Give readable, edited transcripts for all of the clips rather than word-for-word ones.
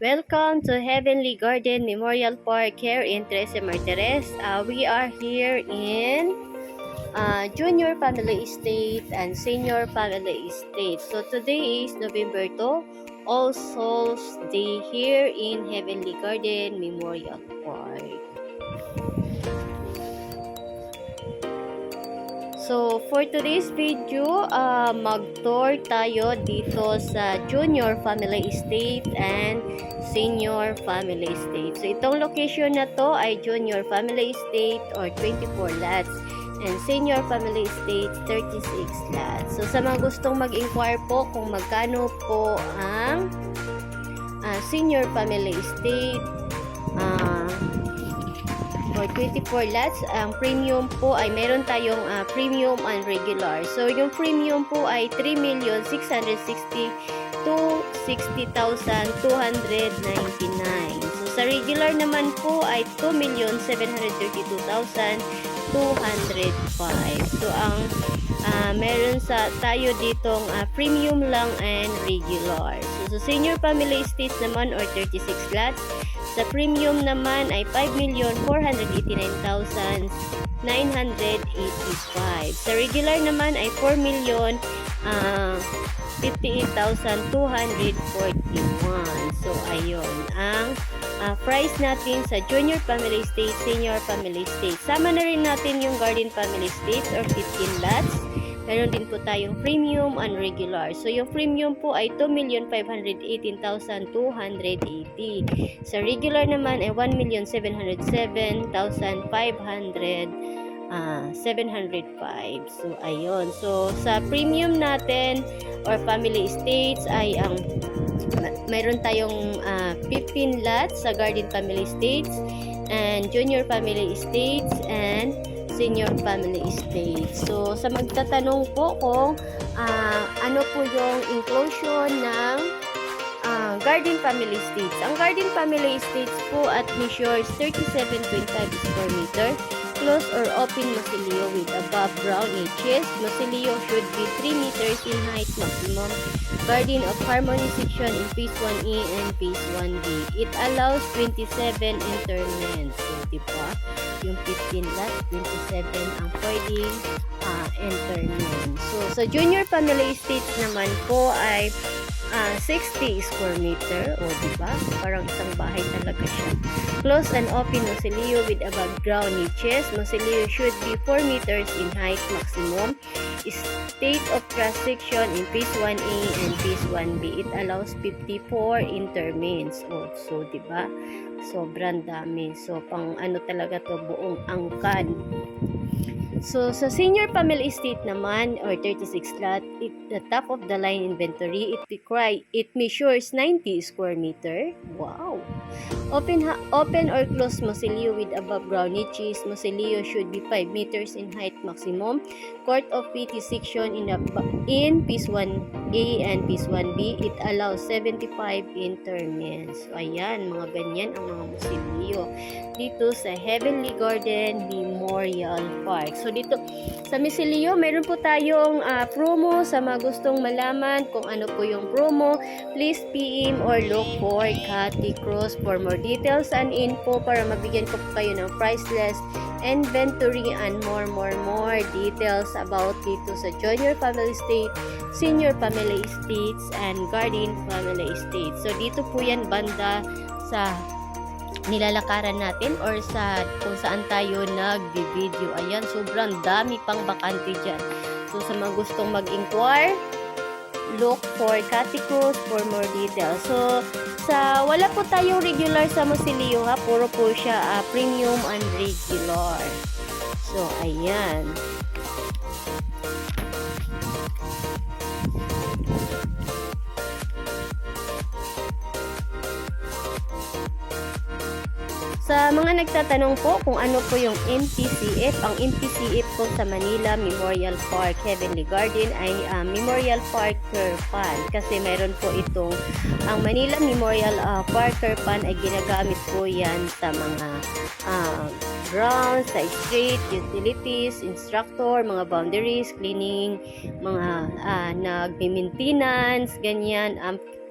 Welcome to Heavenly Garden Memorial Park here in Trece Martires. We are here in Junior Family Estate and Senior Family Estate. So today is November 2, All Souls Day here in Heavenly Garden Memorial Park. So, for today's video, mag-tour tayo dito sa Junior Family Estate and Senior Family Estate. So, itong location na to ay Junior Family Estate or 24 lots and Senior Family Estate 36 lots. So, sa mga gustong mag-inquire po kung magkano po ang Senior Family Estate, or 24 lots, ang premium po ay meron tayong premium and regular. So, yung premium po ay 3,660,000 to 60,299. So, sa regular naman po ay 2,732,205. So, ang meron tayo ditong premium lang and regular. So, sa senior family estates naman or 36 lots, sa premium naman ay 5,489,985. Sa regular naman ay 4,058,241. So, ayun ang price natin sa junior family estate, senior family estate. Sama na rin natin yung garden family estates or 15 lots. Meron din po tayong premium and regular. So, yung premium po ay 2,518,280. Sa regular naman ay 1,707,500. So, ayun. So, sa premium natin or family estates ay mayroon tayong 15 lots sa garden family estates and junior family estates and senior family estate. So, sa magtatanong po kung ano po yung inclusion ng garden family estates. Ang garden family estates po at measures 37.5 square meter, closed or open mosilio with above ground edges. Mosilio should be 3 meters in height maximum. Garden of Harmony section in phase 1A and phase 1B. It allows 27 interments. So, diba? Yung 15 lot, 27 ang pwedeng interment. So, sa junior family estates naman po ay 60 square meter. O, diba? Parang isang bahay talaga siya. Close and open mosilio with above ground niches. Mosilio should be 4 meters in height maximum. State of cross section in phase 1A and phase 1B. It allows 54 interments. O, so, diba? Sobrang dami. So, pang ano talaga to, buong angkan. So, sa senior family estate naman, or 36 lot, the top of the line inventory, it measures 90 square meter. Wow! Open or closed mosilio with above ground niches. Mosilio should be 5 meters in height maximum. Court of PT section in phase 1A and phase 1B. It allows 75 interments. So, ayan, mga ganyan ang mga mosilio dito sa Heavenly Garden Memorial Park. So, dito sa Mosilio, meron po tayong promo. Sa mga gustong malaman kung ano po yung promo, please PM or look for Cathy Cruz for more details and info para mabigyan ko po kayo ng price list, inventory, and more details about dito sa junior family estate, senior family estates, and garden family estates. So, dito po yan banda sa nilalakaran natin or sa kung saan tayo nag-video. Ayan, sobrang dami pang bakante dyan. So, sa mga gustong mag-inquire, look for Cathy Cruz for more details. So, wala po tayong regular sa Mosilio ha. Puro po siya premium and regular. So, ayan. Sa mga nagtatanong po kung ano po yung MPCF, ang MPCF po sa Manila Memorial Park Heavenly Garden ay Memorial Parker Pan. Kasi meron po itong, ang Manila Memorial Parker Pan ay ginagamit po yan sa mga grounds, sa street, utilities, instructor, mga boundaries, cleaning, mga nagmi-maintenance, ganyan.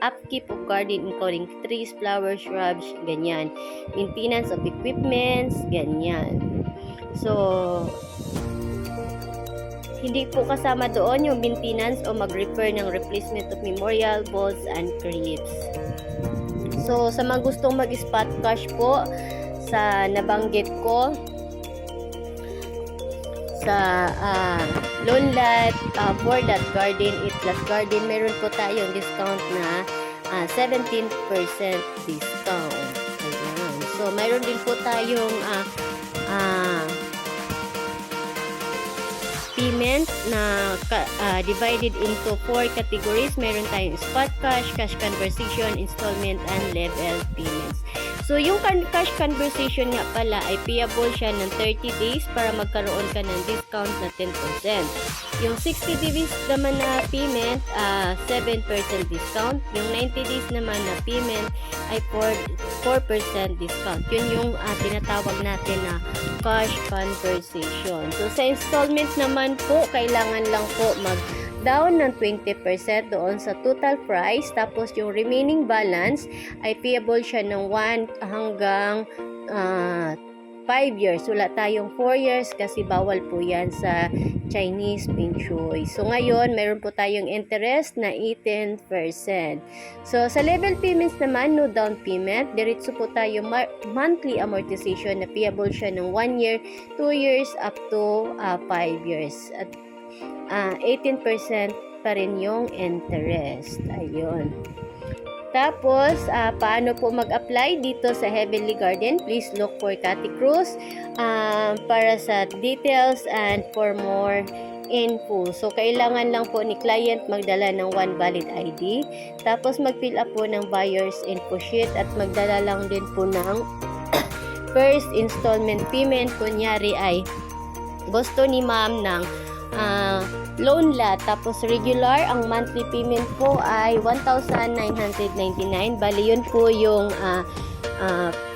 upkeep of garden including trees, flowers, shrubs, ganyan. Maintenance of equipments, ganyan. So, hindi po kasama doon yung maintenance o mag-repair ng replacement of memorial, balls, and crypts. So, sa mga gustong mag-spot cash po, sa nabanggit ko, sa loan lot for that garden, it plus garden, meron po tayong discount na 17% discount. Ayan. So, meron din po tayong payment na divided into 4 categories. Meron tayong spot cash, cash conversion, installment, and level payments. So, yung cash conversion nga pala ay payable siya ng 30 days para magkaroon ka ng discount na 10%. Yung 60 days naman na payment, 7% discount. Yung 90 days naman na payment ay 4% discount. Yun yung tinatawag natin na cash conversion. So, sa installment naman po, kailangan lang po down ng 20% doon sa total price, tapos yung remaining balance ay payable siya ng 1 hanggang 5 years. Wala tayong 4 years kasi bawal po yan sa Chinese Pinchoy. So ngayon, meron po tayong interest na 18%. So sa level payments naman, no down payment, diretso po tayo monthly amortization na payable siya ng 1 year, 2 years, up to 5 years. At 18% pa rin yung interest. Ayun. Tapos, paano po mag-apply dito sa Heavenly Garden? Please look for Cathy Cruz para sa details and for more info. So, kailangan lang po ni client magdala ng 1 valid ID. Tapos, mag-fill up po ng buyer's info sheet at magdala lang din po ng first installment payment. Kunyari ay gusto ni ma'am ng loan lot, tapos regular, ang monthly payment po ay 1,999. Bali, yun po yung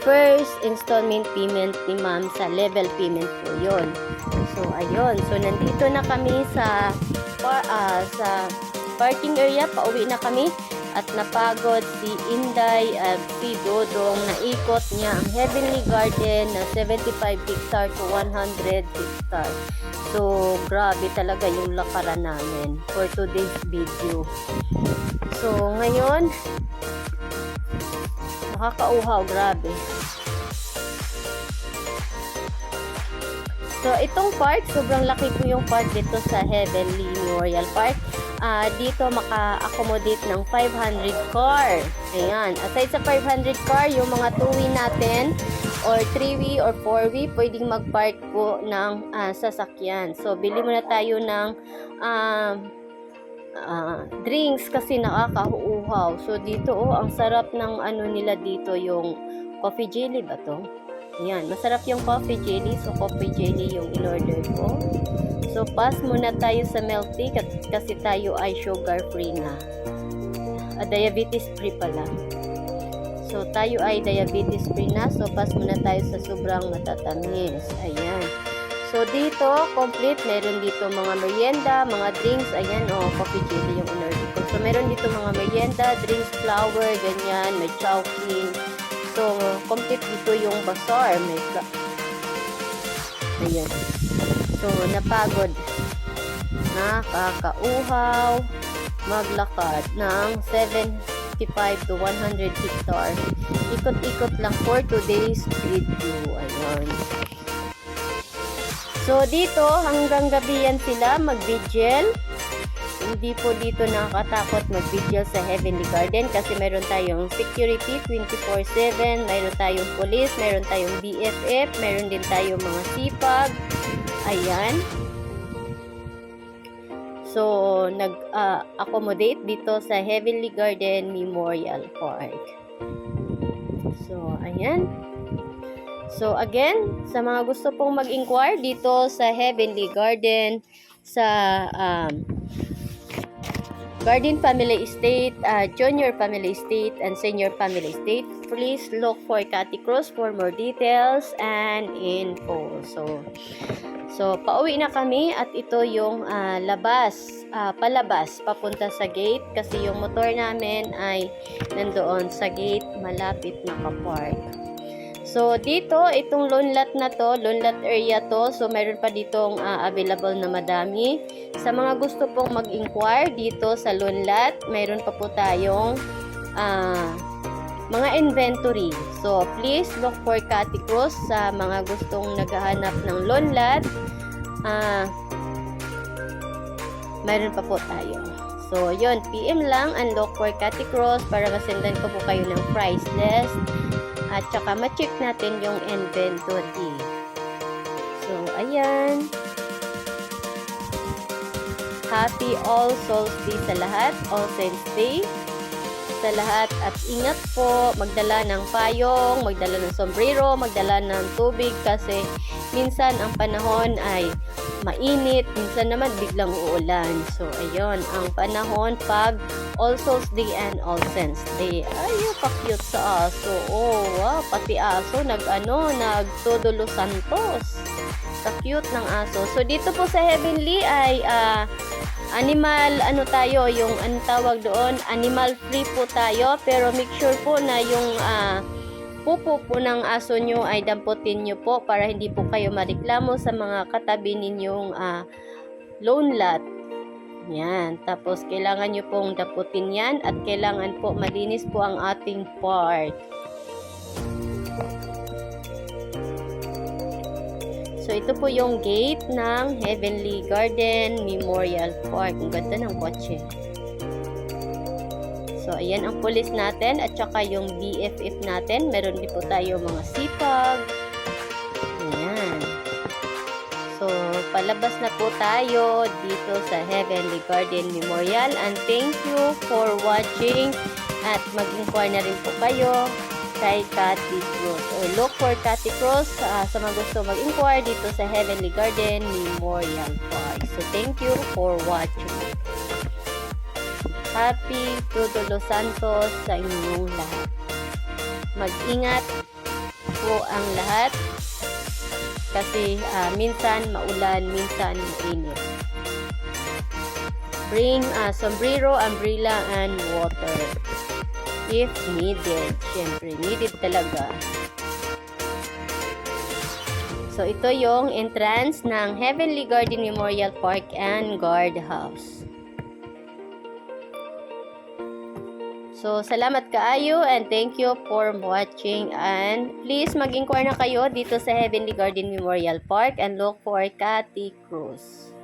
first installment payment ni ma'am sa level payment po yun. So, ayun. So, nandito na kami sa parking area. Pauwi na kami. At napagod si Inday at si Dodong. Naikot niya ang Heavenly Garden na 75 hectare to 100 hectare. So, grabe talaga yung lakaran namin for today's video. So, ngayon, nakakauhaw, grabe. So, itong park, sobrang laki po yung park dito sa Heavenly Memorial Park. Dito maka-accommodate ng 500 car. Ayan. Aside sa 500 car, yung mga 2-wheel natin or 3-wheel or 4-wheel, pwedeng mag-park po ng sasakyan. So, bili muna tayo ng drinks kasi nakakauhaw. So, dito, ang sarap ng ano nila dito, yung coffee jelly ba to? Ayan, masarap yung coffee jelly. So, coffee jelly yung in-order ko. So, pass muna tayo sa milk tea kasi tayo ay sugar free na. Diabetes free pala. So, tayo ay diabetes free na. So, pass muna tayo sa sobrang matatamis. Ayan. So, dito, complete. Meron dito mga merienda, mga drinks. Ayan, coffee jelly yung in-order ko. So, meron dito mga merienda, drinks, flour, ganyan. May chowking. So, complete dito yung bazaar. Ayan. So, napagod. Nakakauhaw. Maglakad ng 75 to 100 hectare. Ikot-ikot lang for today's video. Ayan. So, dito, hanggang gabi yan sila mag-vigil. Hindi po dito nakakatakot mag-vigil sa Heavenly Garden kasi meron tayong security 24/7, meron tayong police, meron tayong BFF, meron din tayong mga sipag. Ayan. So, nag-accommodate dito sa Heavenly Garden Memorial Park. So, ayan. So, again, sa mga gusto pong mag-inquire dito sa Heavenly Garden, sa Garden Family Estate, Junior Family Estate, and Senior Family Estate, please look for Cathy Cruz for more details and info. So pauwi na kami at ito yung palabas, papunta sa gate kasi yung motor namin ay nandoon sa gate, malapit na ka-park. So, dito, itong loan lot na to, loan lot area to. So, meron pa ditong available na madami. Sa mga gusto pong mag-inquire dito sa loan lot, meron pa po tayong mga inventory. So, please look for Cathy Cruz sa mga gustong naghahanap ng loan lot. Meron pa po tayo. So, yun, PM lang and look for Cathy Cruz para masendan ko po kayo ng price list. At saka ma-check natin yung inventory. So, ayan. Happy All Souls Day sa lahat. All Saints Day sa lahat. At ingat po. Magdala ng payong, magdala ng sombrero, magdala ng tubig kasi minsan ang panahon ay mainit, minsan naman biglang uulan. So, ayun, ang panahon pag All Souls Day and All Saints Day. Ay, ka-cute sa aso. Oh, wow, pati aso, nagtudulo santos. Ka-cute ng aso. So, dito po sa Heavenly ay, animal, yung, tawag doon, animal free po tayo, pero make sure po na yung, pupo po ng aso nyo ay damputin nyo po para hindi po kayo mareklamo sa mga katabi ninyong loan lot. Yan. Tapos, kailangan nyo pong damputin yan at kailangan po malinis po ang ating park. So, ito po yung gate ng Heavenly Garden Memorial Park. Ang ganda ng kotse. So, ayan ang police natin at saka yung BFF natin. Meron din po tayo mga sipag. Ayan. So, palabas na po tayo dito sa Heavenly Garden Memorial. And thank you for watching. At mag-inquire na rin po kayo kay Cathy Cruz. So, look for Cathy Cruz sa mga gusto mag-inquire dito sa Heavenly Garden Memorial Park. So, thank you for watching. Happy Todo Los Santos sa inyong lahat. Mag-ingat po ang lahat kasi minsan maulan, minsan mainit. Bring sombrero, umbrella, and water if needed. Siyempre, needed talaga. So, ito yung entrance ng Heavenly Garden Memorial Park and Guard House. So, salamat kaayo and thank you for watching and please mag-inquire na kayo dito sa Heavenly Garden Memorial Park and look for Cathy Cruz.